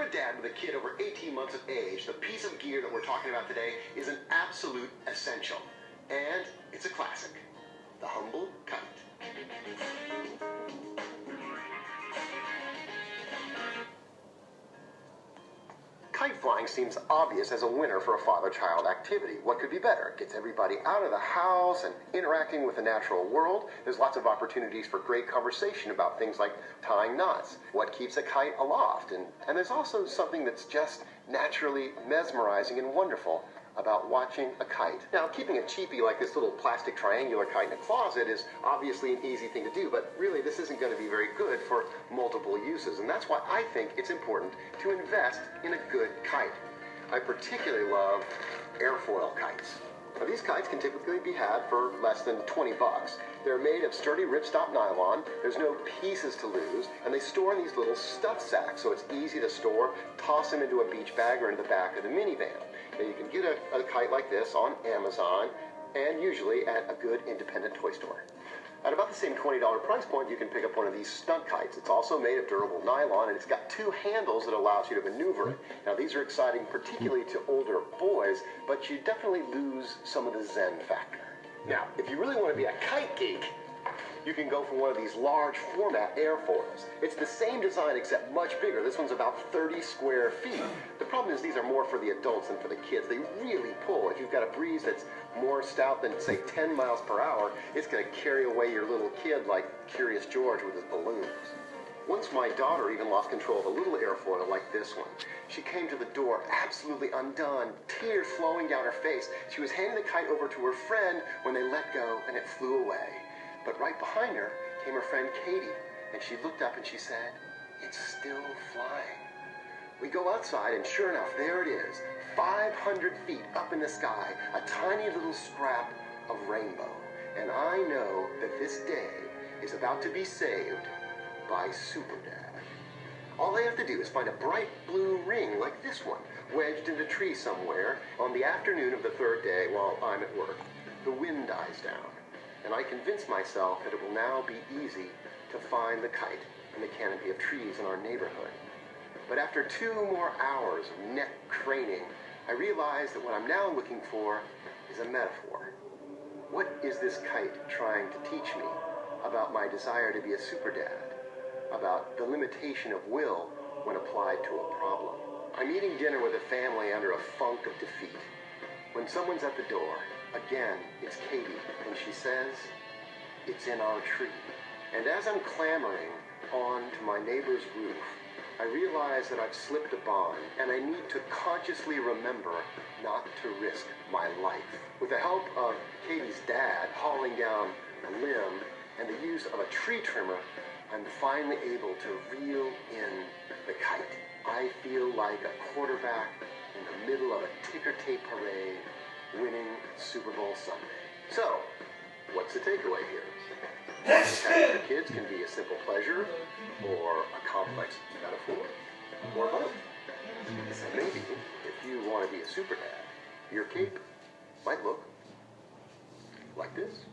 a dad with a kid over 18 months of age, the piece of gear that we're talking about today is an absolute essential. And it's a classic. The humble kite. Kite flying seems obvious as a winner for a father-child activity. What could be better? It gets everybody out of the house and interacting with the natural world. There's lots of opportunities for great conversation about things like tying knots, what keeps a kite aloft, and there's also something that's just naturally mesmerizing and wonderful about watching a kite. Now, keeping a cheapie like this little plastic triangular kite in a closet is obviously an easy thing to do, but really this isn't going to be very good for multiple uses, and that's why I think it's important to invest in a good kite. I particularly love airfoil kites. Now, these kites can typically be had for less than 20 bucks. They're made of sturdy ripstop nylon, there's no pieces to lose, and they store in these little stuff sacks, so it's easy to store, toss them into a beach bag or into the back of the minivan. Now, you can get a kite like this on Amazon, and usually at a good independent toy store. At about the same $20 price point, you can pick up one of these stunt kites. It's also made of durable nylon, and it's got two handles that allows you to maneuver it. Now, these are exciting particularly to older boys, but you definitely lose some of the zen factor. Now, if you really want to be a kite geek, you can go for one of these large format airfoils. It's the same design except much bigger. This one's about 30 square feet. The problem is these are more for the adults than for the kids. They really pull. If you've got a breeze that's more stout than, say, 10 miles per hour, it's going to carry away your little kid like Curious George with his balloons. Once my daughter even lost control of a little airfoil like this one. She came to the door absolutely undone, tears flowing down her face. She was handing the kite over to her friend when they let go and it flew away. But right behind her came her friend Katie, and she looked up and she said, "It's still flying." We go outside, and sure enough, there it is, 500 feet up in the sky, a tiny little scrap of rainbow. And I know that this day is about to be saved by Super Dad. All they have to do is find a bright blue ring like this one, wedged in a tree somewhere on the afternoon of the third day while I'm at work. The wind dies down, and I convince myself that it will now be easy to find the kite in the canopy of trees in our neighborhood. But after 2 more hours of neck craning, I realize that what I'm now looking for is a metaphor. What is this kite trying to teach me about my desire to be a super dad? About the limitation of will when applied to a problem? I'm eating dinner with a family under a funk of defeat. When someone's at the door, again, it's Katie, and she says, "It's in our tree." And as I'm clambering onto my neighbor's roof, I realize that I've slipped a bond, and I need to consciously remember not to risk my life. With the help of Katie's dad hauling down a limb and the use of a tree trimmer, I'm finally able to reel in the kite. I feel like a quarterback in the middle of a ticker tape parade, winning Super Bowl Sunday. So, what's the takeaway here? Having your kids can be a simple pleasure, or a complex metaphor, or both. Maybe, if you want to be a super dad, your cape might look like this.